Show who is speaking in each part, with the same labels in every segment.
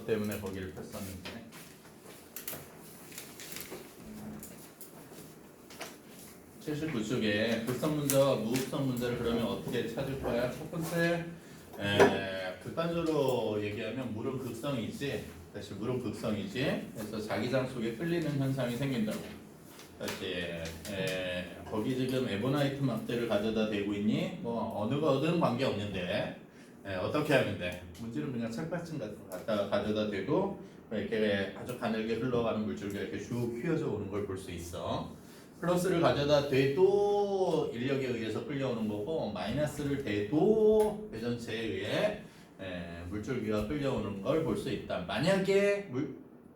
Speaker 1: 때문에 거기를 폈었는데 (79) 쪽에 극성 문제와 무극성 문제를 그러면 어떻게 찾을 거야? 첫 번째, 극단적으로 얘기하면 물은 극성이지. 다시 물은 극성이지. 그래서 자기장 속에 끌리는 현상이 생긴다고. 다시 거기 지금 에보나이트 막대를 가져다 대고 있니? 뭐 어느 거든 관계 없는데 어떻게 하면 돼? 문제는 그냥 철받침 같은 거 갖다가 가져다 대고 이렇게 아주 가늘게 흘러가는 물줄기가 이렇게 쭉 휘어져 오는 걸 볼 수 있어. 플러스를 가져다 대도 인력에 의해서 끌려오는 거고, 마이너스를 대도 대전체에 의해 물줄기가 끌려오는 걸 볼 수 있다. 만약에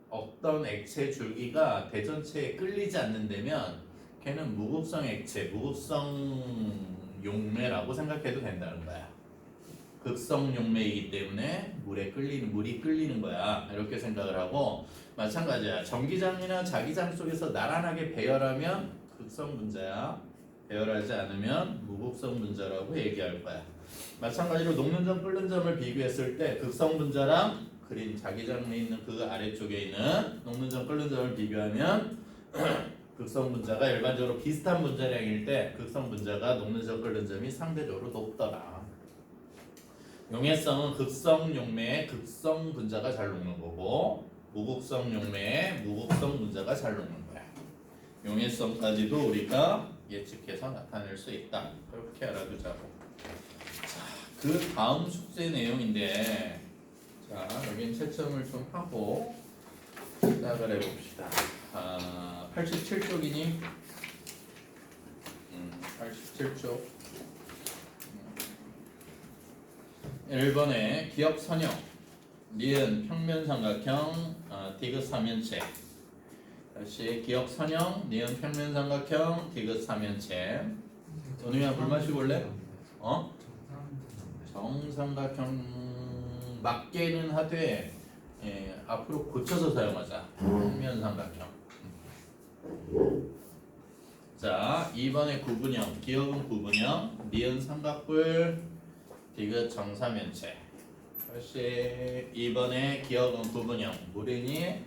Speaker 1: 어떤 액체 줄기가 대전체에 끌리지 않는다면 걔는 무극성 액체, 무극성 용매라고 생각해도 된다는 거야. 극성 용매이기 때문에 물이 끌리는 거야. 이렇게 생각을 하고, 마찬가지야. 전기장이나 자기장 속에서 나란하게 배열하면 극성 분자야. 배열하지 않으면 무극성 분자라고 얘기할 거야. 마찬가지로 녹는 점, 끓는 점을 비교했을 때 극성 분자랑 그린 자기장에 있는 그 아래쪽에 있는 녹는 점, 끓는 점을 비교하면 극성 분자가 일반적으로 비슷한 분자량일 때 극성 분자가 녹는 점, 끓는 점이 상대적으로 높더라. 용해성은 극성 용매의 극성 분자가 잘 녹는 거고, 무극성 용매의 무극성 분자가 잘 녹는 거야. 용해성까지도 우리가 예측해서 나타낼 수 있다. 그렇게 알아두자고. 자, 그 다음 숙제 내용인데, 자, 여긴 채점을 좀 하고 시작을 해봅시다. 87쪽이니? 87쪽. 1번에 기역 선형, 니은 평면 삼각형, 디귿 삼면체. 다시 기역 선형, 니은 평면 삼각형, 디귿 삼면체. 은우야 물 마시고 올래? 정삼각형 맞게는 하되 앞으로 고쳐서 사용하자. 평면 삼각형. 자, 2번에 구분형, 기역은 구분형, 니은 삼각뿔, 디귿 정사면체. 다시 2번에 기역은 구분형, 물이니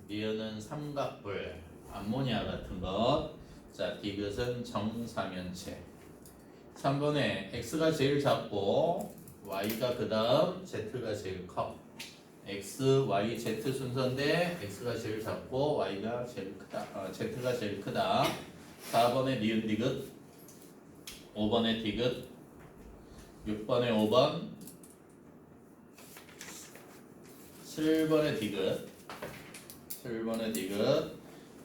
Speaker 1: 니은은 삼각뿔, 암모니아 같은 것. 자, 디귿은 정사면체. 3번에 x가 제일 작고 y가 그 다음 z가 제일 커. x, y, z 순서인데 x가 제일 작고 y가 제일 크다. z가 제일 크다. 4번에 니은 디귿, 5번에 디귿, 6번에 5번, 7번에 디귿,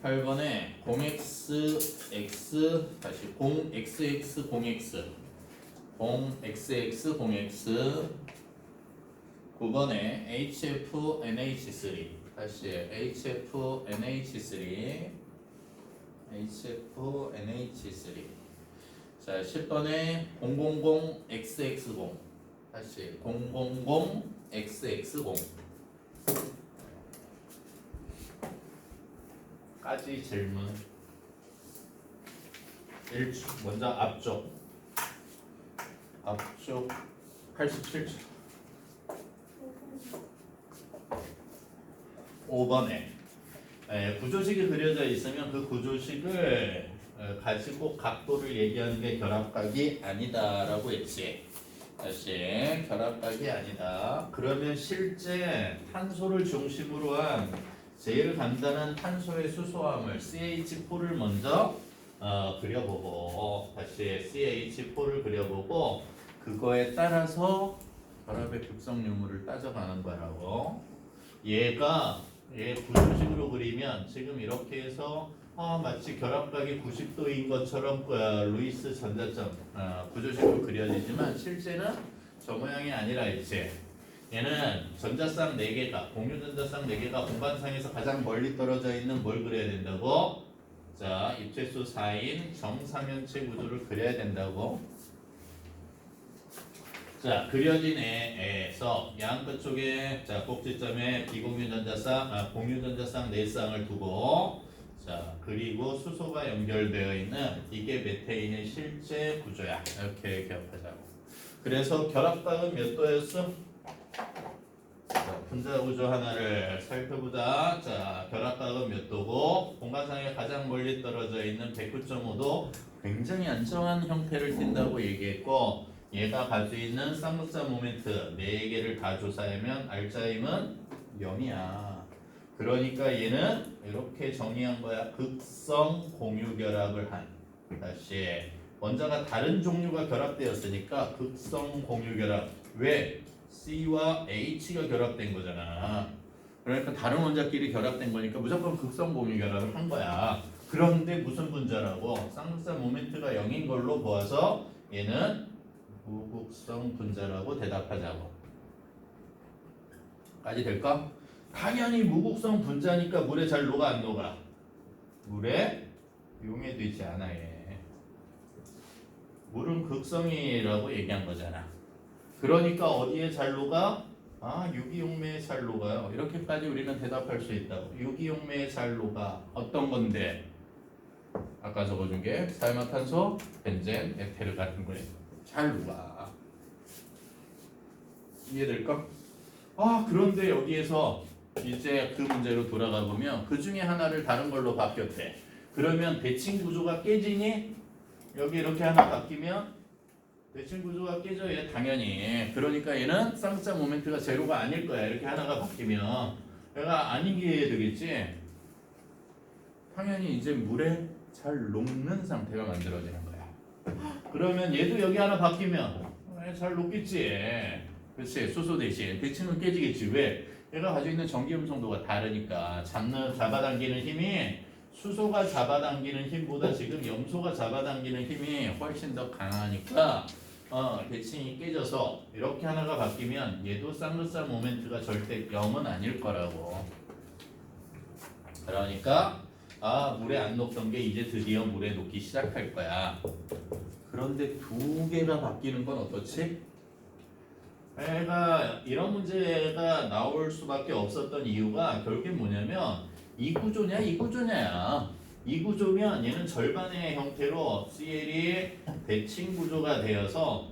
Speaker 1: 8번에 0xx, 다시 0xx, 0x, 0xx, 0x, 9번에 HFNH3, 다시 HFNH3, HFNH3. 자, 10번에 000XX0, 다시 000XX0 까지 질문. 먼저 앞쪽 87초. 5번에 구조식이 그려져 있으면 그 구조식을 가지고 각도를 얘기하는 게 결합각이 아니다라고 했지. 다시 결합각이 아니다. 그러면 실제 탄소를 중심으로 한 제일 간단한 탄소의 수소함을 CH4를 먼저 그려보고, 다시 CH4를 그려보고 그거에 따라서 결합의 극성 유무를 따져가는 거라고. 얘 구조식으로 그리면 지금 이렇게 해서 마치 결합각이 90도인 것처럼 루이스 전자점 구조식으로 그려지지만 실제는 저 모양이 아니라 있지. 얘는 전자쌍 4개가, 공유 전자쌍 4개가 공간상에서 가장 멀리 떨어져 있는 뭘 그려야 된다고? 자, 입체수 4인 정사면체 구조를 그려야 된다고. 자, 그려진 애에서 양 끝쪽에 자 꼭지점에 비공유 전자쌍, 공유 전자쌍 4쌍을 두고, 자, 그리고 수소가 연결되어 있는 이게 메테인의 실제 구조야. 이렇게 기억하자고. 그래서 결합각은 몇 도였어? 자, 분자 구조 하나를 살펴보자. 자, 결합각은 몇 도고 공간상에 가장 멀리 떨어져 있는 109.5도 굉장히 안정한 형태를 띈다고 얘기했고 얘가 가지고 있는 쌍극자 모멘트 4개를 다 조사하면 알짜임은 0이야. 그러니까 얘는 이렇게 정의한 거야. 극성 공유 결합을 한. 다시 원자가 다른 종류가 결합되었으니까 극성 공유 결합. 왜? C와 H가 결합된 거잖아. 그러니까 다른 원자끼리 결합된 거니까 무조건 극성 공유 결합을 한 거야. 그런데 무슨 분자라고? 쌍극자 모멘트가 0인 걸로 보아서 얘는 무극성 분자라고 대답하자고. 까지 될까? 당연히 무극성 분자니까 물에 잘 녹아 안 녹아? 물에 용해되지 않아 얘. 물은 극성이라고 얘기한 거잖아. 그러니까 어디에 잘 녹아? 아, 유기용매에 잘 녹아요. 이렇게까지 우리는 대답할 수 있다고. 유기용매에 잘 녹아. 어떤 건데? 아까 적어준 게 사이마탄소, 벤젠, 에테르 같은 거에 잘 녹아. 이해될까? 아, 그런데 여기에서 이제 그 문제로 돌아가 보면 그 중에 하나를 다른 걸로 바뀌었대. 그러면 대칭 구조가 깨지니? 여기 이렇게 하나 바뀌면 대칭 구조가 깨져 얘 당연히. 그러니까 얘는 쌍극자 모멘트가 제로가 아닐 거야. 이렇게 하나가 바뀌면 얘가 아니게 되겠지. 당연히 이제 물에 잘 녹는 상태가 만들어지는 거야. 그러면 얘도 여기 하나 바뀌면 잘 녹겠지. 그렇지. 수소 대신 대칭은 깨지겠지. 왜? 얘가 가지고 있는 전기 음성도가 다르니까 잡아당기는 힘이 수소가 잡아당기는 힘보다 지금 염소가 잡아당기는 힘이 훨씬 더 강하니까 대칭이 깨져서 이렇게 하나가 바뀌면 얘도 쌍극자 모멘트가 절대 0은 아닐 거라고. 그러니까 물에 안 녹던 게 이제 드디어 물에 녹기 시작할 거야. 그런데 두 개가 바뀌는 건 어떻지? 얘가 이런 문제가 나올 수밖에 없었던 이유가 결국엔 뭐냐면 이 구조냐 이 구조냐야. 이 구조면 얘는 절반의 형태로 CL이 대칭 구조가 되어서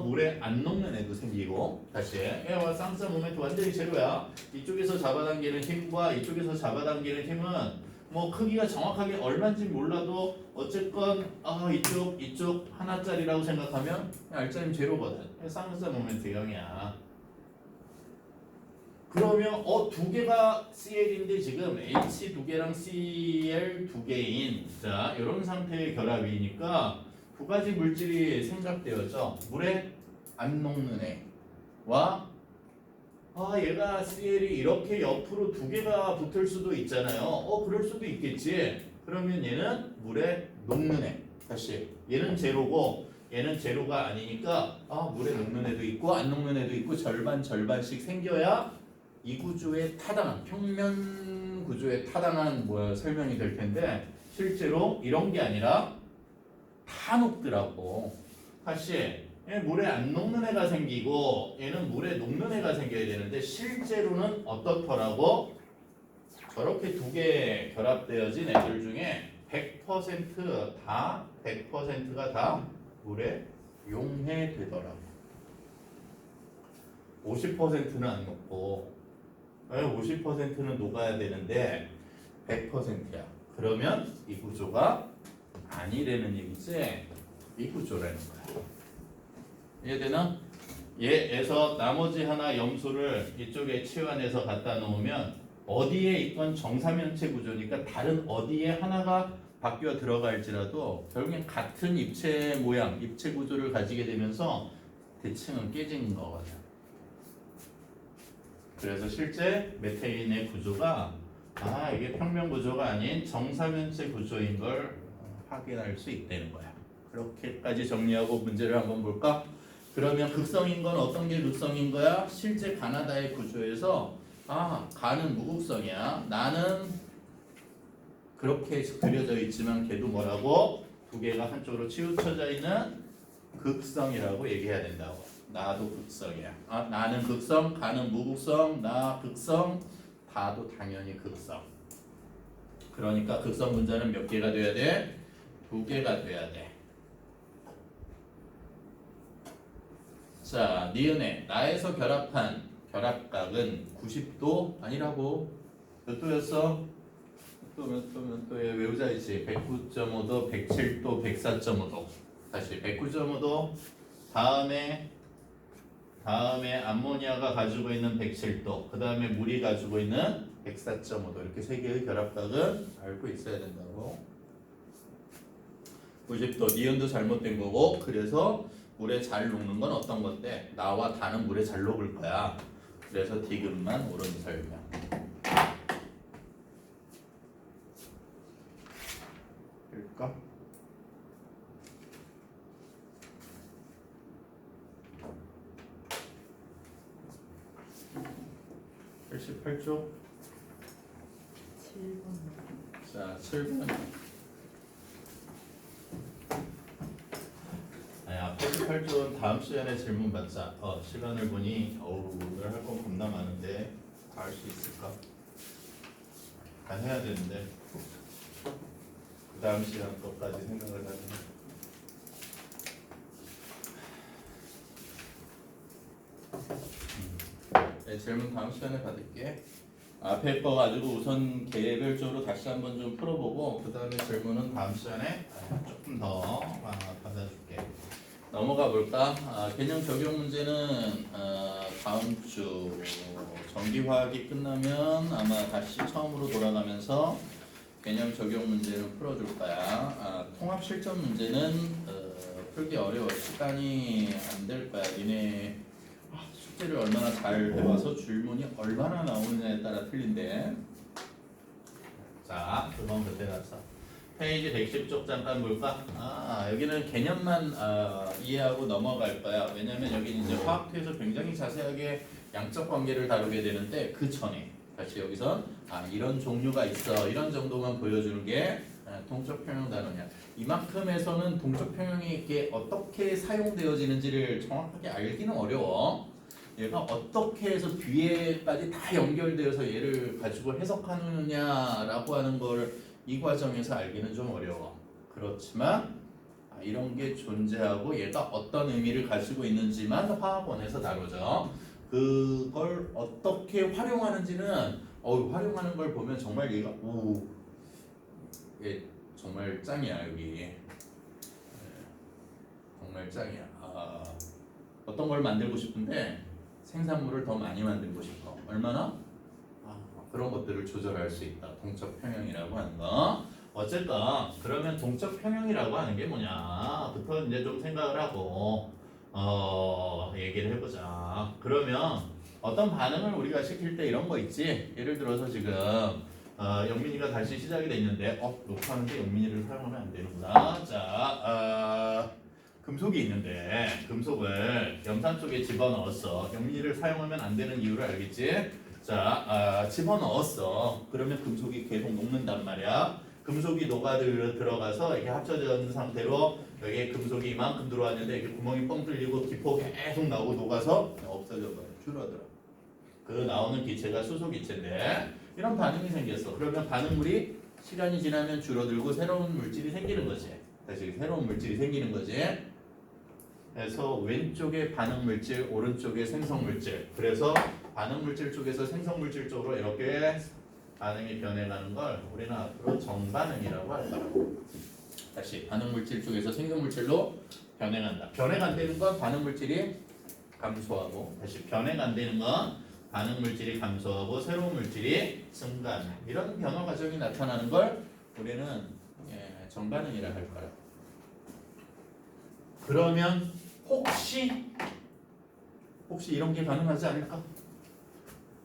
Speaker 1: 물에 안 녹는 애도 생기고. 다시 얘와 쌍극자 모멘트 완전히 제로야. 이쪽에서 잡아당기는 힘과 이쪽에서 잡아당기는 힘은 뭐 크기가 정확하게 얼마인지 몰라도 어쨌건 이쪽 하나짜리라고 생각하면 알짜임 제로거든. 쌍극자 모멘트 0이야. 그러면 두 개가 CL인데 지금 H 두 개랑 CL 두 개인 자 이런 상태의 결합이니까 두 가지 물질이 생각되었죠. 물에 안 녹는 애와 얘가 CL이 이렇게 옆으로 두 개가 붙을 수도 있잖아요. 그럴 수도 있겠지. 그러면 얘는 물에 녹는 애. 다시 얘는 제로고 얘는 제로가 아니니까 물에 녹는 애도 있고 안 녹는 애도 있고 절반씩 생겨야 이 구조에 타당한 평면 구조에 타당한 설명이 될 텐데 실제로 이런 게 아니라 다 녹더라고. 다시 얘는 물에 안 녹는 애가 생기고 얘는 물에 녹는 애가 생겨야 되는데 실제로는 어떻더라고? 저렇게 두 개 결합되어진 애들 중에 100%가 다 물에 용해되더라고. 50%는 안 녹고 50%는 녹아야 되는데 100%야. 그러면 이 구조가 아니라는 얘기지. 이 구조라는 거야. 이해되나? 얘에서 나머지 하나 염소를 이쪽에 치환해서 갖다 놓으면 어디에 있건 정사면체 구조니까 다른 어디에 하나가 바뀌어 들어갈지라도 결국엔 같은 입체 모양, 입체 구조를 가지게 되면서 대칭은 깨지는 거거든. 그래서 실제 메테인의 구조가 이게 평면 구조가 아닌 정사면체 구조인 걸 확인할 수 있다는 거야. 그렇게까지 정리하고 문제를 한번 볼까? 그러면 극성인 건 어떤 게 극성인 거야? 실제 가나다의 구조에서 가는 무극성이야. 나는 그렇게 그려져 있지만 걔도 뭐라고? 두 개가 한쪽으로 치우쳐져 있는 극성이라고 얘기해야 된다고. 나도 극성이야. 나는 극성, 가는 무극성, 나 극성, 다도 당연히 극성. 그러니까 극성 분자는 몇 개가 돼야 돼? 두 개가 돼야 돼. 자, 니은에 나에서 결합한 결합각은 90도 아니라고. 몇 도였어? 몇 도에 외우자 이지. 109.5도, 107도, 104.5도. 다시 109.5도. 다음에 암모니아가 가지고 있는 107도. 그 다음에 물이 가지고 있는 104.5도. 이렇게 세 개의 결합각은 알고 있어야 된다고. 90도 니은도 잘못된 거고. 그래서 물에 잘 녹는 건 어떤 건데 나와 다는 물에 잘 녹을 거야. 그래서 디귿만 옳은 설명. 될까? 88쪽.
Speaker 2: 7번.
Speaker 1: 자, 7번. 아야, 88쪽은 다음 시간에 질문 받자. 시간을 보니 오늘 할 건 겁나 많은데 다 할 수 있을까? 다 해야 되는데 그 다음 시간 것까지 생각을 하면 네, 질문 다음 시간에 받을게. 앞에 거 가지고 우선 개별적으로 다시 한번 좀 풀어보고 그 다음에 질문은 다음 시간에 조금 더 받아줄게. 넘어가 볼까? 개념 적용 문제는 다음 주 전기화학이 끝나면 아마 다시 처음으로 돌아가면서 개념 적용 문제는 풀어줄 거야. 통합 실전 문제는 풀기 어려워. 시간이 안 될 거야. 니네 숙제를 얼마나 잘 해봐서 줄문이 얼마나 나오느냐에 따라 틀린데. 자, 그건 그때 가서. 페이지 110쪽 잠깐 볼까? 여기는 개념만 이해하고 넘어갈 거야. 왜냐면 여기 이제 화학투에서 굉장히 자세하게 양적 관계를 다루게 되는데 그 전에 다시 여기서 이런 종류가 있어. 이런 정도만 보여주는 게 동적 평형 단어냐. 이만큼에서는 동적 평형이 이게 어떻게 사용되어지는지를 정확하게 알기는 어려워. 얘가 어떻게 해서 뒤에까지 다 연결되어서 얘를 가지고 해석하느냐라고 하는 걸 이 과정에서 알기는 좀 어려워. 그렇지만 이런 게 존재하고 얘가 어떤 의미를 가지고 있는지만 화학원에서 다루죠. 그걸 어떻게 활용하는지는 활용하는 걸 보면 정말 얘가 얘 정말 짱이야 여기. 정말 짱이야. 어떤 걸 만들고 싶은데 생산물을 더 많이 만들고 싶어. 얼마나? 그런 것들을 조절할 수 있다. 동적 평형이라고 하는 거. 어쨌든 그러면 동적 평형이라고 하는 게 뭐냐부터 이제 좀 생각을 하고 얘기를 해보자. 그러면 어떤 반응을 우리가 시킬 때 이런 거 있지. 예를 들어서 지금 영민이가 다시 시작이 됐는데 녹화하는데 영민이를 사용하면 안 되는구나. 자, 금속이 있는데 금속을 염산 쪽에 집어넣었어. 영민이를 사용하면 안 되는 이유를 알겠지? 자, 집어넣었어. 그러면 금속이 계속 녹는단 말이야. 금속이 들어가서 이게 합쳐져 있는 상태로 여기에 금속이 이만큼 들어왔는데 이게 구멍이 뻥 뚫리고 기포 계속 나오고 녹아서 없어져버려. 줄어들어. 그 나오는 기체가 수소 기체인데 이런 반응이 생겼어. 그러면 반응물이 시간이 지나면 줄어들고 새로운 물질이 생기는 거지. 다시 새로운 물질이 생기는 거지. 그래서 왼쪽에 반응 물질, 오른쪽에 생성 물질. 그래서 반응 물질 쪽에서 생성 물질 쪽으로 이렇게 반응이 변해가는 걸 우리는 앞으로 정반응이라고 할 거라고. 다시 반응 물질 쪽에서 생성 물질로 변해간다. 변해간다는 건 반응 물질이 감소하고, 다시 변해간다는 건 반응 물질이 감소하고 새로운 물질이 증가하는 이런 변화 과정이 나타나는 걸 우리는 정반응이라 할 거라고. 그러면 혹시 이런 게 가능하지 않을까?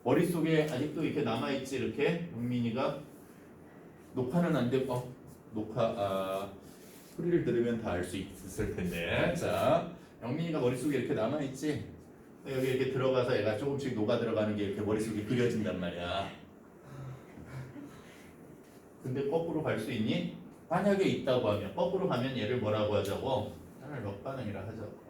Speaker 1: 머릿속에 아직도 이렇게 남아있지. 이렇게 영민이가 녹화는 안 되고 소리를 들으면 다 알 수 있을 텐데. 자, 영민이가 머릿속에 이렇게 남아있지. 여기 이렇게 들어가서 얘가 조금씩 녹아 들어가는 게 이렇게 머릿속에 그려진단 말이야. 근데 거꾸로 갈 수 있니? 만약에 있다고 하면 거꾸로 가면 얘를 뭐라고 하자고? 역반응이라 하자고.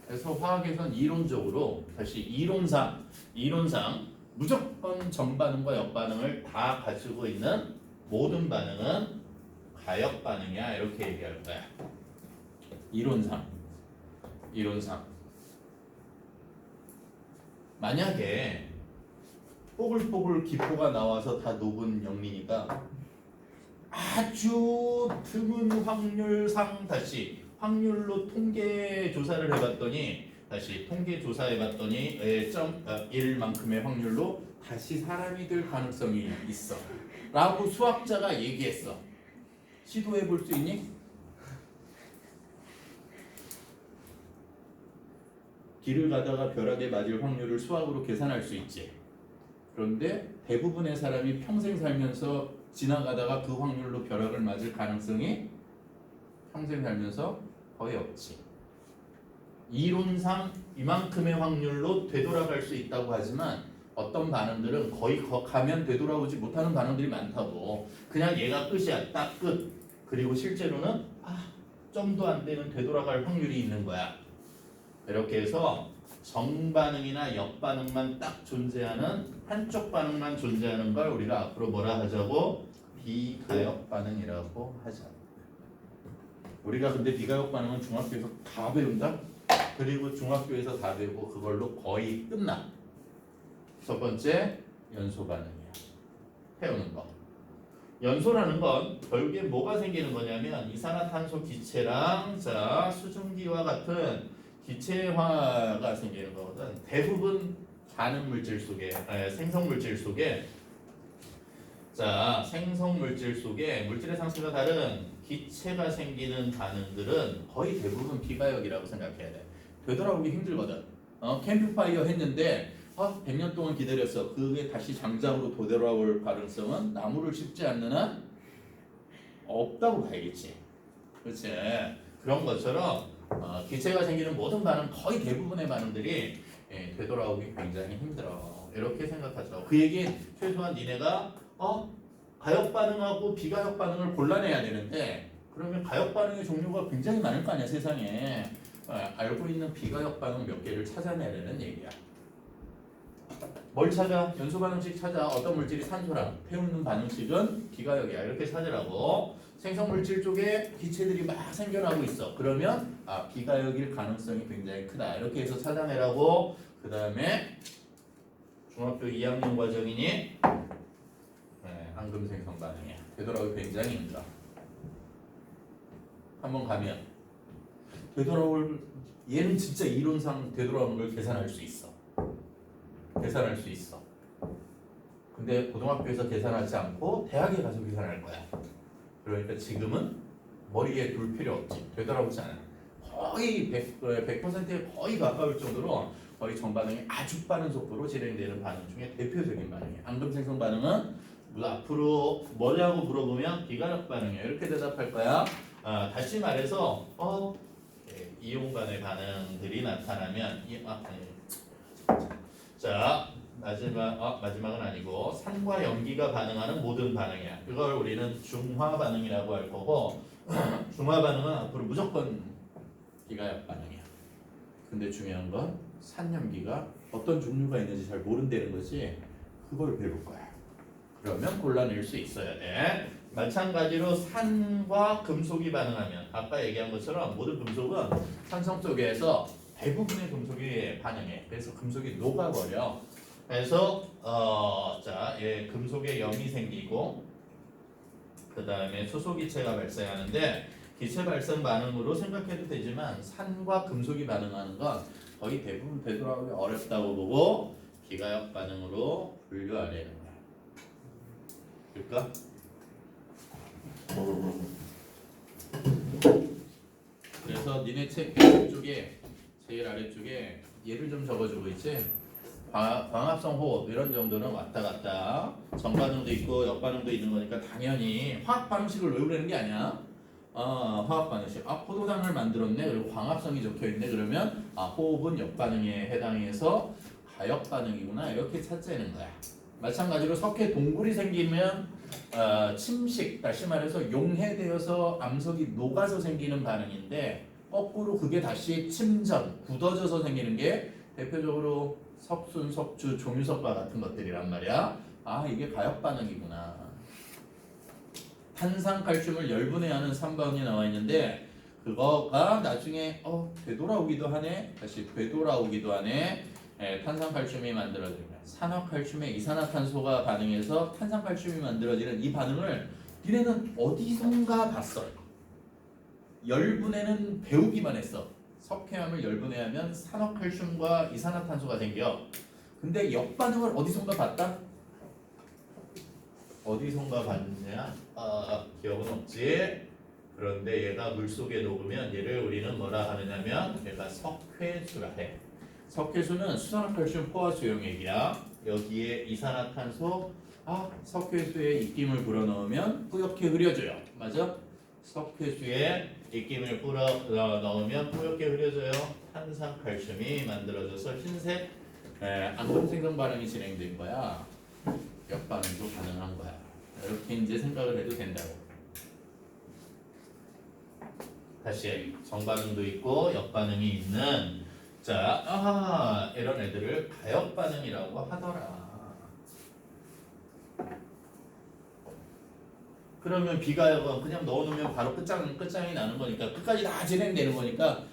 Speaker 1: 그래서 화학에선 이론적으로 다시 이론상 무조건 정반응과 역반응을 다 가지고 있는 모든 반응은 가역 반응이야. 이렇게 얘기할 거야. 이론상 만약에 뽀글뽀글 기포가 나와서 다 녹은 영리니까 아주 드문 확률상 다시 확률로 통계 조사를 해봤더니 다시 통계 조사해봤더니 1만큼의 확률로 다시 사람이 될 가능성이 있어 라고 수학자가 얘기했어. 시도해 볼 수 있니? 길을 가다가 벼락에 맞을 확률을 수학으로 계산할 수 있지. 그런데 대부분의 사람이 평생 살면서 지나가다가 그 확률로 벼락을 맞을 가능성이 평생 살면서 거의 없지. 이론상 이만큼의 확률로 되돌아갈 수 있다고 하지만 어떤 반응들은 거의 가면 되돌아오지 못하는 반응들이 많다고. 그냥 얘가 끝이야. 딱 끝. 그리고 실제로는 점도 안 되는 되돌아갈 확률이 있는 거야. 이렇게 해서 정반응이나 역반응만 딱 존재하는 한쪽 반응만 존재하는 걸 우리가 앞으로 뭐라 하자고? 비가역 반응이라고 하자. 우리가 근데 비가역 반응은 중학교에서 다 배운다? 그리고 중학교에서 다 배우고 그걸로 거의 끝나. 첫 번째 연소 반응이야. 해오는 거. 연소라는 건 결국에 뭐가 생기는 거냐면 이산화탄소 기체랑 수증기와 같은 기체화가 생기는 거거든. 대부분 반응 물질 속에 생성 물질 속에 생성 물질 속에 물질의 상태가 다른 기체가 생기는 반응들은 거의 대부분 비가역이라고 생각해야 돼. 되돌아오기 힘들거든. 캠프파이어 했는데 100년 동안 기다렸어. 그게 다시 장작으로 되돌아올 가능성은 나무를 씹지 않는 한 없다고 봐야겠지. 그렇지. 그런 것처럼 기체가 생기는 모든 반응, 거의 대부분의 반응들이 되돌아오기 굉장히 힘들어. 이렇게 생각하죠. 그 얘기는 최소한 니네가 가역 반응하고 비가역 반응을 골라내야 되는데 그러면 가역 반응의 종류가 굉장히 많을 거 아니야 세상에. 알고 있는 비가역 반응 몇 개를 찾아내려는 얘기야. 뭘 찾아? 연소 반응식 찾아. 어떤 물질이 산소랑 태우는 반응식은 비가역이야. 이렇게 찾으라고. 생성 물질 쪽에 기체들이 막 생겨나고 있어. 그러면 비가역일 가능성이 굉장히 크다. 이렇게 해서 찾아내라고. 그 다음에 중학교 2학년 과정이니 앙금 생성 반응이야. 되돌아오기 굉장히 힘들어. 한번 가면 되돌아올 얘는 진짜 이론상 되돌아오는 걸 계산할 수 있어. 계산할 수 있어. 근데 고등학교에서 계산하지 않고 대학에 가서 계산할 거야. 그러니까 지금은 머리에 둘 필요 없지. 되돌아오지 않아. 거의 100%에 거의 가까울 정도로 거의 정반응이 아주 빠른 속도로 진행되는 반응 중에 대표적인 반응이야. 앙금 생성 반응은 앞으로 뭐냐고 물어보면 비가역 반응이야. 이렇게 대답할 거야. 다시 말해서 이용 간의 반응들이 나타나면 마지막은 아니고 산과 염기가 반응하는 모든 반응이야. 그걸 우리는 중화 반응이라고 할 거고 중화 반응은 앞으로 무조건 비가역 반응이야. 근데 중요한 건 산염기가 어떤 종류가 있는지 잘 모른다는 거지. 그걸 배울 거야. 그러면 골라낼 수 있어야 돼. 마찬가지로 산과 금속이 반응하면 아까 얘기한 것처럼 모든 금속은 산성 속에서 대부분의 금속이 반응해. 그래서 금속이 녹아버려. 그래서 금속에 염이 생기고 그 다음에 수소기체가 발생하는데 기체 발생 반응으로 생각해도 되지만 산과 금속이 반응하는 건 거의 대부분 되돌아오기 어렵다고 보고 비가역 반응으로 분류하려는 거야. 될까? 그래서 니네 책 쪽에 제일 아래쪽에 예를 좀 적어주고 있지. 광합성 호흡 이런 정도는 왔다 갔다 정반응도 있고 역반응도 있는 거니까 당연히 화학 반응식을 외우려는 게 아니야. 화학 반응식. 포도당을 만들었네. 그리고 광합성이 적혀 있네. 그러면 호흡은 역반응에 해당해서 가역 반응이구나. 이렇게 찾자는 거야. 마찬가지로 석회 동굴이 생기면 침식, 다시 말해서 용해되어서 암석이 녹아서 생기는 반응인데 거꾸로 그게 다시 침전, 굳어져서 생기는 게 대표적으로 석순, 석주, 종유석과 같은 것들이란 말이야. 이게 가역 반응이구나. 탄산, 칼슘을 열분해하는 3번이 나와 있는데 그거가 나중에 되돌아오기도 하네. 다시 되돌아오기도 하네. 탄산칼슘이 만들어지면 산화칼슘의 이산화탄소가 반응해서 탄산칼슘이 만들어지는 이 반응을 니네는 어디선가 봤어. 열분해는 배우기만 했어. 석회암을 열분해하면 산화칼슘과 이산화탄소가 생겨. 근데 역반응을 어디선가 봤다? 어디선가 봤냐? 기억은 없지. 그런데 얘가 물속에 녹으면 얘를 우리는 뭐라 하느냐면 얘가 석회수라 해. 석회수는 수산화칼슘 포화 수용액이야. 여기에 이산화탄소 석회수에 입김을 불어넣으면 뿌옇게 흐려져요. 맞아? 석회수에 입김을 불어넣으면 뿌옇게 흐려져요. 탄산칼슘이 만들어져서 흰색 앙금생성 반응이 진행된 거야. 역반응도 가능한 거야. 이렇게 이제 생각을 해도 된다고. 다시 정반응도 있고 역반응이 있는 이런 애들을 가역반응이라고 하더라. 그러면 비가역은 그냥 넣어놓으면 바로 끝장이 나는 거니까 끝까지 다 진행되는 거니까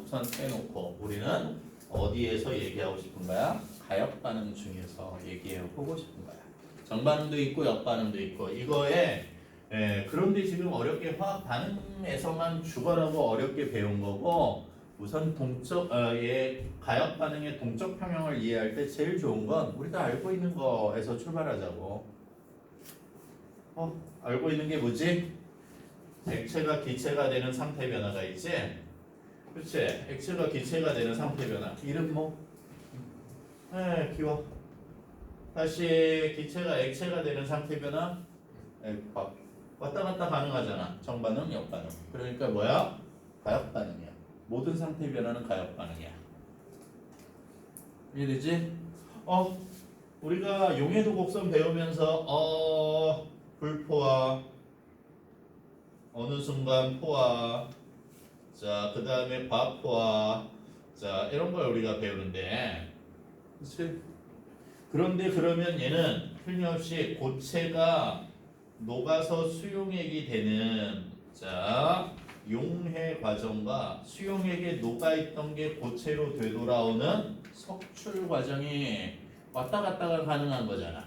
Speaker 1: 우선 빼놓고 우리는 어디에서 얘기하고 싶은 거야? 가역반응 중에서 얘기해보고 싶은 거야. 정반응도 있고 역반응도 있고 이거에 그런데 지금 어렵게 화학 반응에서만 죽어라고 어렵게 배운 거고 우선 가역 반응의 동적 평형을 이해할 때 제일 좋은 건 우리가 알고 있는 거에서 출발하자고. 알고 있는 게 뭐지? 액체가 기체가 되는 상태 변화가 있지? 그렇지? 액체가 기체가 되는 상태 변화. 이름 뭐? 귀여워. 다시 기체가 액체가 되는 상태 변화. 왔다 갔다 가능하잖아. 정반응, 역반응. 그러니까 뭐야? 가역 반응이야. 모든 상태 변화는 가역 반응이야. 이해되지? 우리가 용해도 곡선 배우면서 불포화, 어느 순간 포화, 그 다음에 과포화, 이런 걸 우리가 배우는데, 그렇지? 그런데 그러면 얘는 틀림없이 고체가 녹아서 수용액이 되는 용해 과정과 수용액에 녹아있던 게 고체로 되돌아오는 석출 과정이 왔다 갔다가 가능한 거잖아.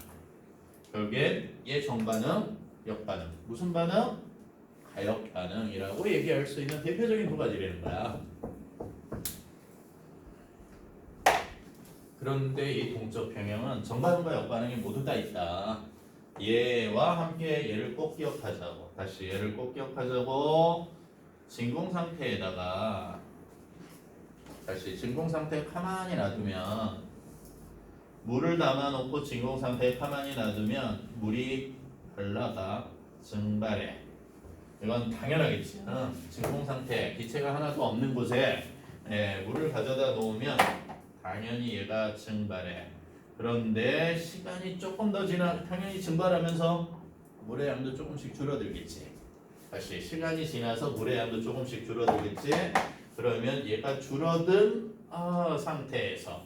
Speaker 1: 결국엔 얘 정반응, 역반응. 무슨 반응? 가역 반응이라고 얘기할 수 있는 대표적인 두 가지라는 거야. 그런데 이 동적 평형은 정반응과 역반응이 모두 다 있다. 얘와 함께 얘를 꼭 기억하자고. 다시 얘를 꼭 기억하자고. 진공 상태에다가 다시 진공 상태에 가만히 놔두면 물을 담아놓고 진공 상태에 가만히 놔두면 물이 흘러가 증발해. 이건 당연하겠지. 진공 상태 기체가 하나도 없는 곳에 물을 가져다 놓으면 당연히 얘가 증발해. 그런데 시간이 조금 더 지나 당연히 증발하면서 물의 양도 조금씩 줄어들겠지. 다시 시간이 지나서 물의 양도 조금씩 줄어들겠지. 그러면 얘가 줄어든 상태에서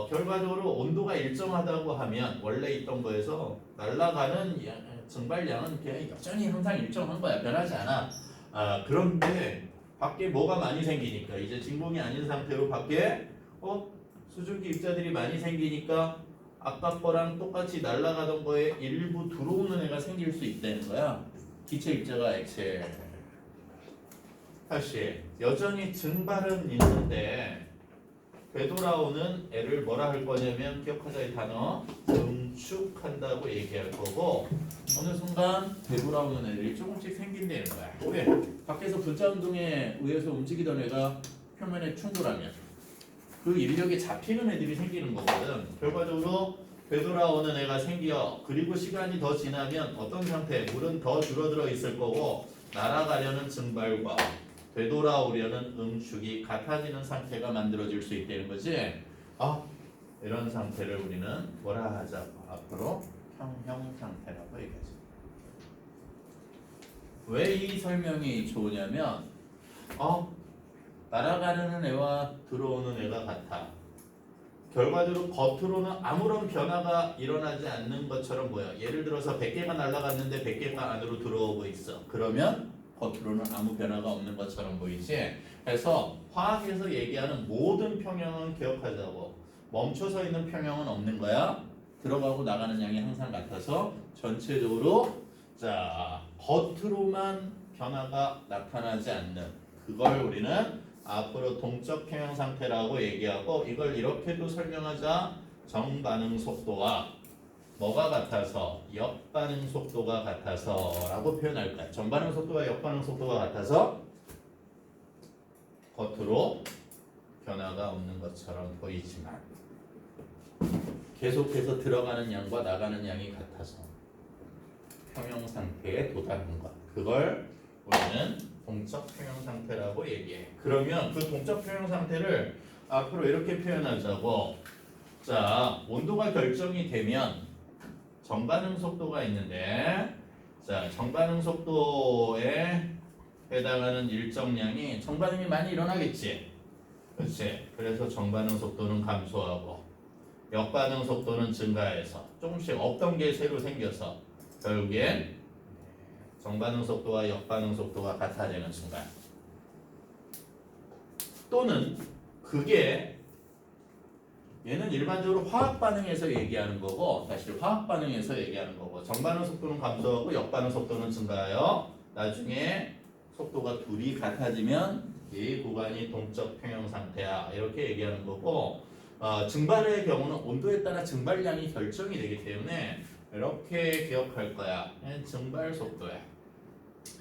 Speaker 1: 결과적으로 온도가 일정하다고 하면 원래 있던 거에서 날아가는 증발량은 그냥 여전히 항상 일정한 거야. 변하지 않아. 그런데 밖에 뭐가 많이 생기니까 이제 진공이 아닌 상태로 밖에 수증기 입자들이 많이 생기니까 아까 거랑 똑같이 날아가던 거에 일부 들어오는 애가 생길 수 있다는 거야. 기체 입자가 액체. 다시 여전히 증발은 있는데 되돌아오는 애를 뭐라 할 거냐면 기억하자 이 단어 응축한다고 얘기할 거고 어느 순간 되돌아오는 애들이 조금씩 생긴다는 거야. 왜? 밖에서 분자 운동에 의해서 움직이던 애가 표면에 충돌하면 그 인력이 잡히는 애들이 생기는 거거든. 결과적으로 되돌아오는 애가 생겨. 그리고 시간이 더 지나면 어떤 상태? 물은 더 줄어들어 있을 거고 날아가려는 증발과 되돌아오려는 응축이 같아지는 상태가 만들어질 수 있다는 거지. 이런 상태를 우리는 뭐라 하자고 앞으로 평형 상태라고 얘기하죠. 왜 이 설명이 좋으냐면 날아가는 애와 들어오는 애가 같아. 결과적으로 겉으로는 아무런 변화가 일어나지 않는 것처럼 보여. 예를 들어서 100개가 날아갔는데 100개가 안으로 들어오고 있어. 그러면 겉으로는 아무 변화가 없는 것처럼 보이지. 해서 화학에서 얘기하는 모든 평형은 기억하자고. 멈춰서 있는 평형은 없는 거야. 들어가고 나가는 양이 항상 같아서 전체적으로 자 겉으로만 변화가 나타나지 않는 그걸 우리는 앞으로 동적 평형 상태라고 얘기하고 이걸 이렇게도 설명하자. 정반응 속도와 뭐가 같아서 역반응 속도가 같아서 라고 표현할 거야. 정반응 속도와 역반응 속도가 같아서 겉으로 변화가 없는 것처럼 보이지만 계속해서 들어가는 양과 나가는 양이 같아서 평형 상태에 도달하는 것. 그걸 우리는 동적 평형 상태라고 얘기해. 그러면 그 동적 평형 상태를 앞으로 이렇게 표현하자고. 자, 온도가 결정이 되면 정반응 속도가 있는데 자, 정반응 속도에 해당하는 일정량이 정반응이 많이 일어나겠지. 그렇지. 그래서 정반응 속도는 감소하고 역반응 속도는 증가해서 조금씩 없던 게 새로 생겨서 결국엔 정반응 속도와 역반응 속도가 같아지는 순간 또는 그게 얘는 일반적으로 화학 반응에서 얘기하는 거고 사실 화학 반응에서 얘기하는 거고 정반응 속도는 감소하고 역반응 속도는 증가하여 나중에 속도가 둘이 같아지면 이 구간이 동적 평형 상태야 이렇게 얘기하는 거고 증발의 경우는 온도에 따라 증발량이 결정이 되기 때문에 이렇게 기억할 거야. 증발 속도야.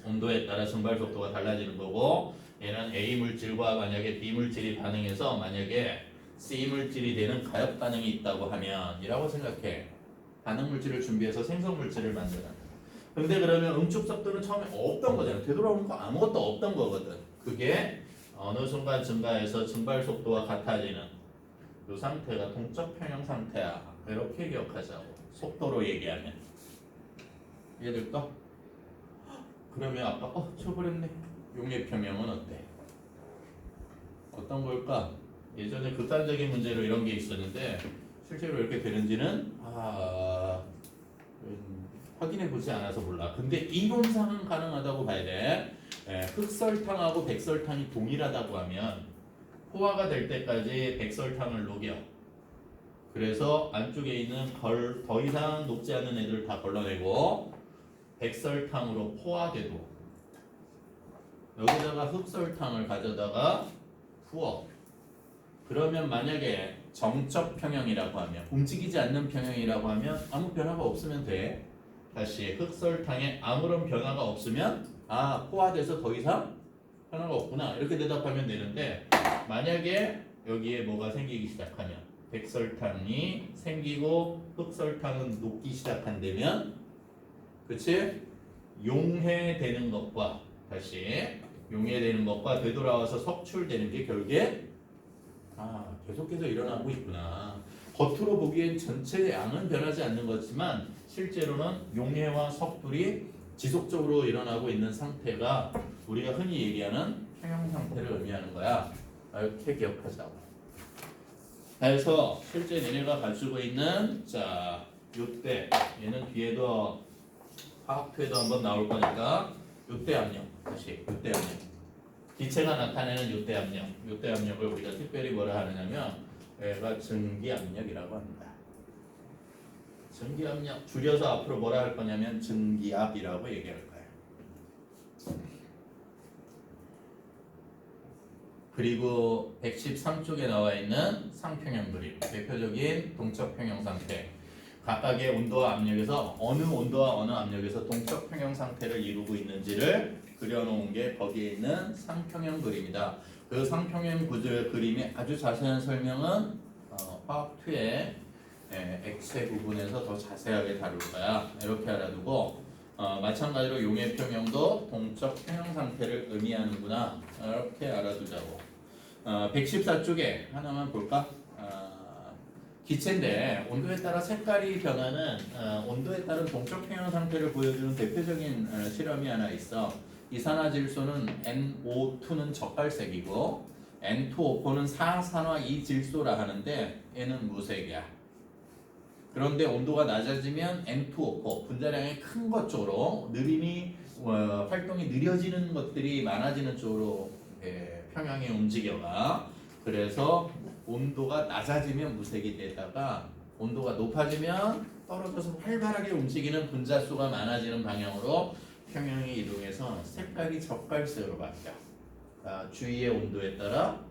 Speaker 1: 온도에 따라 증발 속도가 달라지는 거고 얘는 A 물질과 만약에 B 물질이 반응해서 만약에 C 물질이 되는 가역 반응이 있다고 하면 이라고 생각해. 반응 물질을 준비해서 생성 물질을 만드는. 근데 그러면 응축 속도는 처음에 없던 거잖아. 되돌아오는 거 아무것도 없던 거거든. 그게 어느 순간 증가해서 증발 속도와 같아지는 이 상태가 동적 평형 상태야. 이렇게 기억하자고. 속도로 얘기하면. 이해될까? 그러면 아까 쳐버렸네. 용의 평형은 어때? 어떤 걸까? 예전에 극단적인 문제로 이런 게 있었는데 실제로 이렇게 되는지는 확인해 보지 않아서 몰라. 근데 이론상은 가능하다고 봐야 돼. 흑설탕하고 백설탕이 동일하다고 하면 포화가 될 때까지 백설탕을 녹여. 그래서 안쪽에 있는 더 이상 녹지 않는 애들을 다 걸러내고 백설탕으로 포화돼도 여기다가 흑설탕을 가져다가 부어. 그러면 만약에 정적 평형이라고 하면 움직이지 않는 평형이라고 하면 아무 변화가 없으면 돼. 다시 흑설탕에 아무런 변화가 없으면 포화돼서 더 이상 변화가 없구나 이렇게 대답하면 되는데 만약에 여기에 뭐가 생기기 시작하면 백설탕이 생기고 흑설탕은 녹기 시작한다면 그치? 용해되는 것과 다시 용해되는 것과 되돌아와서 석출되는 게 결국에 계속해서 일어나고 있구나. 겉으로 보기엔 전체 양은 변하지 않는 거지만 실제로는 용해와 석돌이 지속적으로 일어나고 있는 상태가 우리가 흔히 얘기하는 평형 상태를 의미하는 거야. 이렇게 기억하자고. 그래서 실제 얘네가 가지고 있는 요때 얘는 뒤에도 화학표에도 한번 나올 거니까 요때 압력 다시 요때 압력 기체가 나타내는 요때 압력 요때 압력을 우리가 특별히 뭐라 하느냐면 얘가 증기 압력이라고 합니다. 증기 압력 줄여서 앞으로 뭐라 할 거냐면 증기압이라고 얘기할 거예요. 그리고 113쪽에 나와 있는 상평형 그림 대표적인 동적 평형 상태 각각의 온도와 압력에서 어느 온도와 어느 압력에서 동적 평형 상태를 이루고 있는지를 그려놓은 게 거기에 있는 상평형 그림이다. 그 상평형 구조의 그림의 아주 자세한 설명은 화학2의 액체 부분에서 더 자세하게 다룰 거야. 이렇게 알아두고 마찬가지로 용의 평형도 동적 평형 상태를 의미하는구나. 이렇게 알아두자고. 114쪽에 하나만 볼까? 기체인데 온도에 따라 색깔이 변하는 온도에 따른 동적 평형 상태를 보여주는 대표적인 실험이 하나 있어. 이산화질소는 NO2는 적갈색이고 N2O4는 사산화 이질소라 하는데 얘는 무색이야. 그런데 온도가 낮아지면 N2O4 분자량이 큰 것 쪽으로 느림이 활동이 느려지는 것들이 많아지는 쪽으로 평형이 움직여가. 그래서 온도가 낮아지면 무색이 되다가 온도가 높아지면 떨어져서 활발하게 움직이는 분자수가 많아지는 방향으로 평형이 이동해서 색깔이 젓갈색으로 바뀌어. 주위의 온도에 따라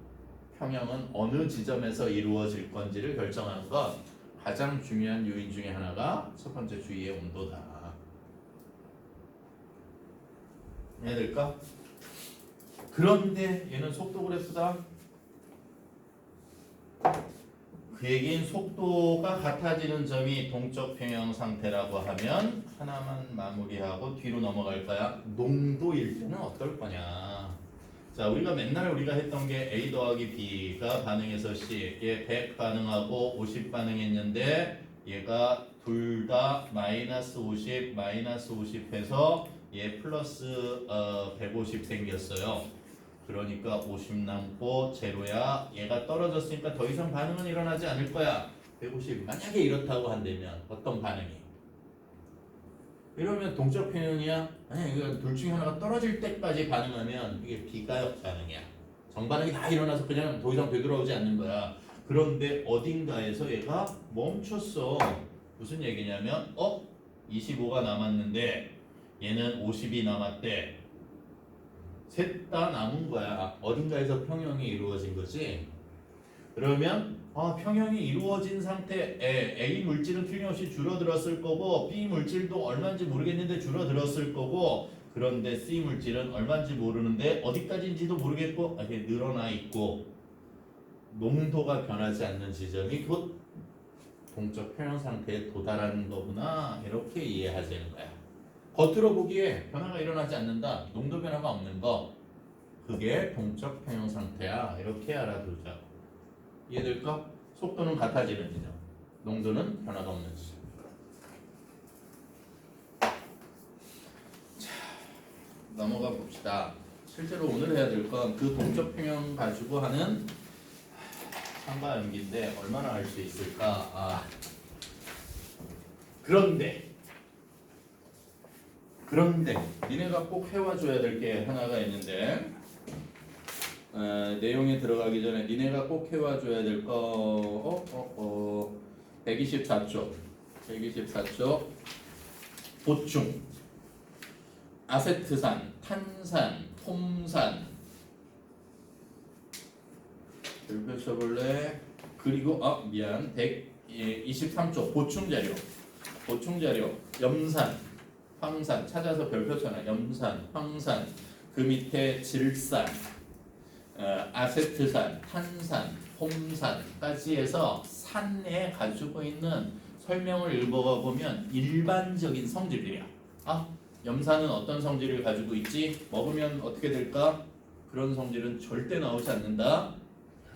Speaker 1: 평형은 어느 지점에서 이루어질 건지를 결정하는 것 가장 중요한 요인 중에 하나가 첫 번째 주위의 온도다. 이해될까? 그런데 얘는 속도 그래프다. 그 얘기는 속도가 같아지는 점이 동적 평형 상태라고 하면 하나만 마무리하고 뒤로 넘어갈 거야. 농도일 때는 어떨 거냐. 자, 우리가 했던 게 A 더하기 B가 반응해서 C, 얘 100 반응하고 50 반응했는데 얘가 둘 다 마이너스 50, 마이너스 50 해서 얘 플러스 150 생겼어요. 그러니까 50 남고 제로야. 얘가 떨어졌으니까 더 이상 반응은 일어나지 않을 거야. 150 만약에 이렇다고 한다면 어떤 반응이? 이러면 동적 평형이야? 아니 이거 둘 중에 하나가 떨어질 때까지 반응하면 이게 비가역 반응이야. 정반응이 다 일어나서 그냥 더 이상 되돌아오지 않는 거야. 그런데 어딘가에서 얘가 멈췄어. 무슨 얘기냐면 25가 남았는데 얘는 50이 남았대. 셋 다 남은 거야. 어딘가에서 평형이 이루어진 거지. 그러면 평형이 이루어진 상태에 A 물질은 틀림없이 줄어들었을 거고 B 물질도 얼마인지 모르겠는데 줄어들었을 거고 그런데 C 물질은 얼마인지 모르는데 어디까지인지도 모르겠고 이렇게 늘어나 있고 농도가 변하지 않는 지점이 곧 동적 평형 상태에 도달하는 거구나. 이렇게 이해하시는 거야. 겉으로 보기에 변화가 일어나지 않는다. 농도 변화가 없는 거. 그게 동적 평형 상태야. 이렇게 알아두자. 이해될까? 속도는 같아지는 지점. 농도는 변화가 없는 지점. 자, 넘어가 봅시다. 실제로 오늘 해야 될 건 그 동적 평형 가지고 하는 상과 연기인데 얼마나 알 수 있을까? 그런데 니네가 꼭 해와줘야 될 게 하나가 있는데 내용에 들어가기 전에 니네가 꼭 해와줘야 될 거 124쪽 보충 아세트산, 탄산, 폼산 별표 써볼래? 그리고 123쪽 보충 자료 염산 황산 찾아서 별표 쳐놔. 염산, 황산, 그 밑에 질산, 아세트산, 탄산, 폼산까지 해서 산에 가지고 있는 설명을 읽어가 보면 일반적인 성질들이야. 염산은 어떤 성질을 가지고 있지? 먹으면 어떻게 될까? 그런 성질은 절대 나오지 않는다.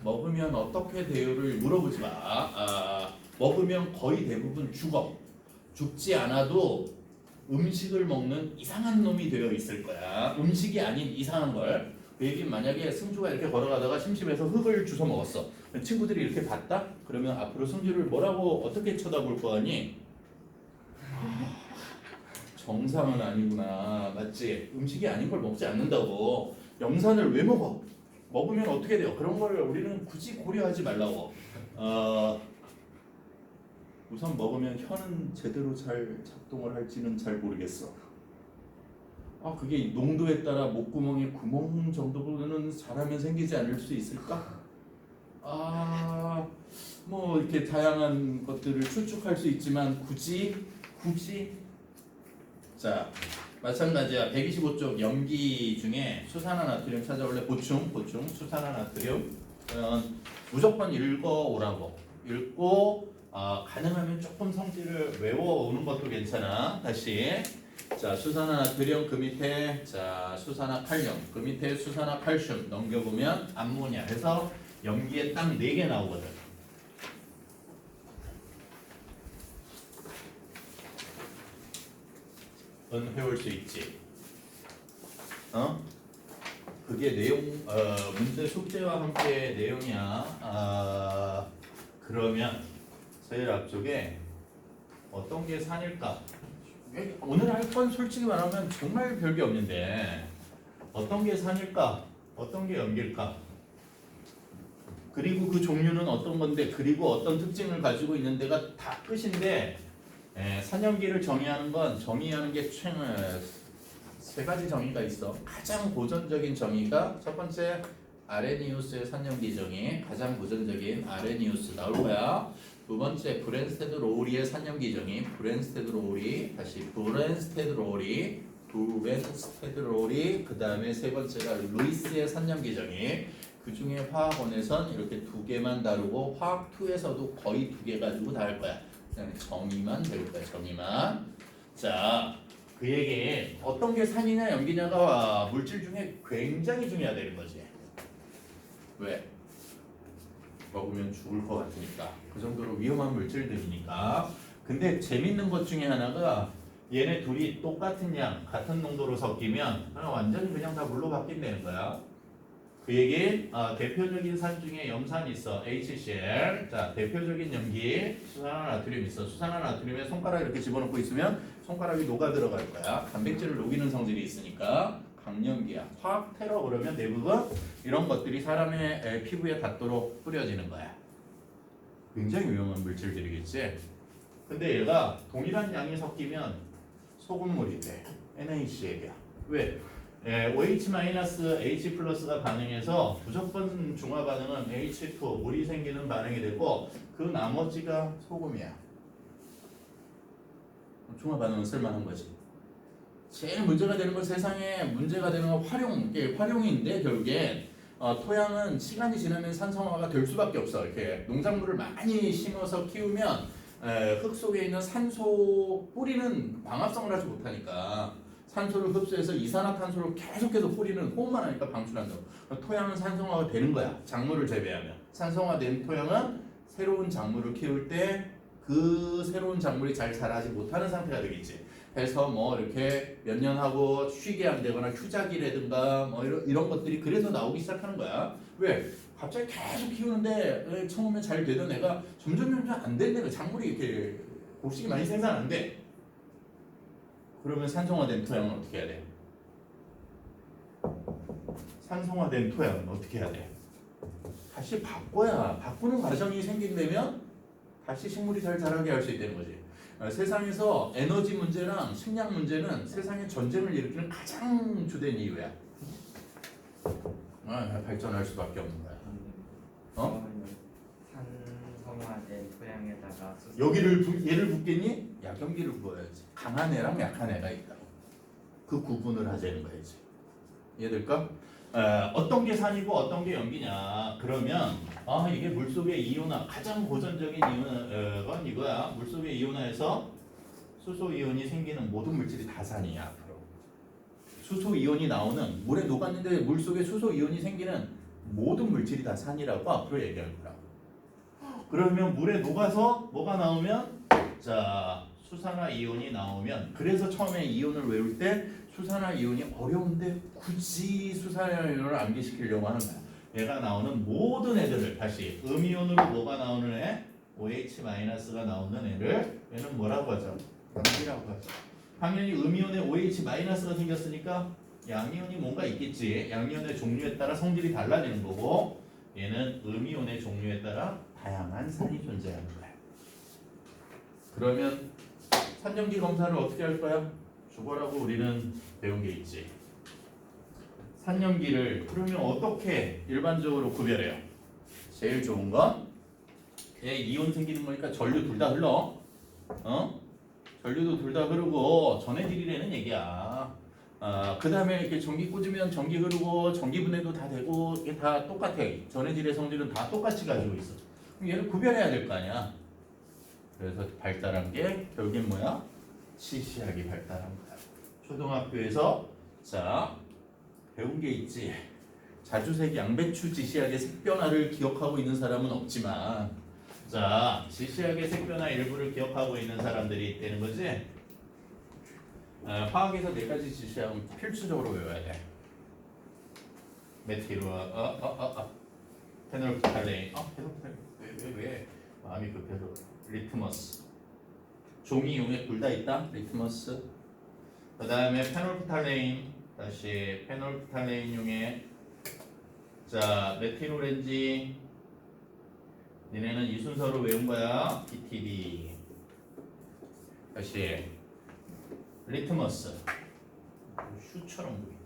Speaker 1: 먹으면 어떻게 돼요를 물어보지 마. 먹으면 거의 대부분 죽어. 죽지 않아도 음식을 먹는 이상한 놈이 되어 있을 거야. 음식이 아닌 이상한 걸. 그 얘기는 만약에 승주가 이렇게 걸어가다가 심심해서 흙을 주워 먹었어. 친구들이 이렇게 봤다? 그러면 앞으로 승주를 뭐라고 어떻게 쳐다볼 거 아니? 정상은 아니구나. 맞지? 음식이 아닌 걸 먹지 않는다고. 염산을 왜 먹어? 먹으면 어떻게 돼요? 그런 걸 우리는 굳이 고려하지 말라고. 우선 먹으면 혀는 제대로 잘 작동을 할지는 잘 모르겠어. 그게 농도에 따라 목구멍에 구멍 정도는 잘하면 생기지 않을 수 있을까? 뭐 이렇게 다양한 것들을 추측할 수 있지만 굳이 자 마찬가지야. 125쪽 염기 중에 수산화나트륨 찾아올래. 보충 수산화나트륨 무조건 읽어오라고. 읽고 가능하면 조금 성질을 외워오는 것도 괜찮아. 다시 자 수산화나트륨 그 밑에 자 수산화칼륨 그 밑에 수산화칼슘 넘겨보면 암모니아 해서 염기에 딱 4개 나오거든. 해올 수 있지. 그게 내용 문제 숙제와 함께 내용이야. 그러면 제일 앞쪽에 어떤 게 산일까? 오늘 할 건 솔직히 말하면 정말 별게 없는데 어떤 게 산일까? 어떤 게 염기일까? 그리고 그 종류는 어떤 건데 그리고 어떤 특징을 가지고 있는 데가 다 끝인데 산염기를 정의하는 건 정의하는 게 세 가지 정의가 있어. 가장 고전적인 정의가 첫 번째 아레니우스의 산염기 정의, 가장 고전적인 아레니우스 나올 거야. 두 번째 브랜스테드 로우리의 산염기 정의, 브랜스테드 로우리, 다시 브랜스테드 로우리, 그 다음에 세 번째가 루이스의 산염기 정의. 그 중에 화학원에선 이렇게 두 개만 다루고 화학 2에서도 거의 두 개 가지고 다 할 거야. 그냥 정의만 배울 거야. 정의만. 자, 그 얘기 어떤 게 산이냐 염기냐가 물질 중에 굉장히 중요하다는 거지. 왜? 먹으면 죽을 것 같으니까. 그 정도로 위험한 물질들이니까. 근데 재밌는 것 중에 하나가 얘네 둘이 똑같은 양, 같은 농도로 섞이면 완전히 그냥 다 물로 바뀐다는 거야. 그 얘기 대표적인 산 중에 염산이 있어. HCl. 자, 대표적인 염기 수산화나트륨 있어. 수산화나트륨에 손가락 이렇게 집어넣고 있으면 손가락이 녹아 들어갈 거야. 단백질을 녹이는 성질이 있으니까 강염기야. 화학 테러 그러면 대부분 이런 것들이 사람의 피부에 닿도록 뿌려지는 거야. 굉장히 위험한 물질들이겠지. 근데 얘가 동일한 양이 섞이면 소금물이 돼. NaCl이야. 왜? OH-H+가 반응해서 부적분 중화 반응은 H2 물이 생기는 반응이 되고 그 나머지가 소금이야. 중화 반응은 쓸만한 거지. 제일 문제가 되는 건 세상에 문제가 되는 건 활용인데 결국엔 토양은 시간이 지나면 산성화가 될 수밖에 없어. 이렇게 농작물을 많이 심어서 키우면 흙 속에 있는 산소 뿌리는 광합성을 하지 못하니까 산소를 흡수해서 이산화탄소를 계속해서 뿌리는 호흡만 하니까 방출한다고. 토양은 산성화가 되는 거야. 작물을 재배하면. 산성화된 토양은 새로운 작물을 키울 때 그 새로운 작물이 잘 자라지 못하는 상태가 되겠지. 해서 뭐 이렇게 몇 년 하고 쉬게 안 되거나 휴작이라든가 뭐 이런 것들이 그래서 나오기 시작하는 거야. 왜? 갑자기 계속 키우는데 처음에 잘 되던 애가 점점 안 되는 거야. 작물이 이렇게 곡식이 많이 생산 안 돼. 그러면 산성화된 토양은 어떻게 해야 돼? 산성화된 토양은 어떻게 해야 돼? 다시 바꾸는 과정이 생긴다면 다시 식물이 잘 자라게 할 수 있다는 거지. 세상에서 에너지 문제랑 식량 문제는 세상에 전쟁을 일으키는 가장 주된 이유야. 발전할 수밖에 없는 거야.
Speaker 2: 산성화된 토양에다가
Speaker 1: 얘를 붓겠니? 약염기를 부어야지. 강한 애랑 약한 애가 있다고. 그 구분을 하자는 거야지. 이해될까? 어떤 게 산이고 어떤 게 염기냐. 그러면 이게 물속의 이온화 가장 고전적인 이온은 이거야. 물속의 이온화에서 수소 이온이 생기는 모든 물질이 다 산이야. 앞으로 수소 이온이 나오는 물에 녹았는데 물속에 수소 이온이 생기는 모든 물질이 다 산이라고 앞으로 얘기할 거라고. 그러면 물에 녹아서 뭐가 나오면 자 수산화 이온이 나오면 그래서 처음에 이온을 외울 때 수산화 이온이 어려운데 굳이 수산화 이온을 암기시키려고 하는 거야. 얘가 나오는 모든 애들을 다시 음이온으로 뭐가 나오는 애? OH-가 나오는 애를 얘는 뭐라고 하죠? 양이라고 하죠. 당연히 음이온에 OH-가 생겼으니까 양이온이 뭔가 있겠지. 양이온의 종류에 따라 성질이 달라지는 거고 얘는 음이온의 종류에 따라 다양한 산이 존재하는 거야. 그러면 산염기 검사를 어떻게 할 거야? 죽어라고 우리는 배운 게 있지. 산염기를 그러면 어떻게 일반적으로 구별해요? 제일 좋은 건 이온 생기는 거니까 전류 둘 다 흘러. 전류도 둘 다 흐르고 전해질이라는 얘기야. 그 다음에 이렇게 전기 꽂으면 전기 흐르고 전기 분해도 다 되고 이게 다 똑같아. 전해질의 성질은 다 똑같이 가지고 있어. 그럼 얘를 구별해야 될 거 아니야. 그래서 발달한 게 결국엔 뭐야? 시시하게 발달한 거야. 초등학교에서 자 배운 게 있지. 자주색 양배추 지시하게 색변화를 기억하고 있는 사람은 없지만 자 지시하게 색변화 일부를 기억하고 있는 사람들이 있다는 거지. 화학에서 네 가지 지시하면 필수적으로 외워야 돼. 메틸, 페놀프탈레인, 왜 마음이 급해서 리트머스, 종이용에 둘 다 있다. 리트머스. 그 다음에 페놀프탈레인, 다시 페놀프탈레인용에 자, 메틸오렌지. 니네는 이 순서로 외운 거야. PTD. 다시 리트머스. 슈처럼 보이네.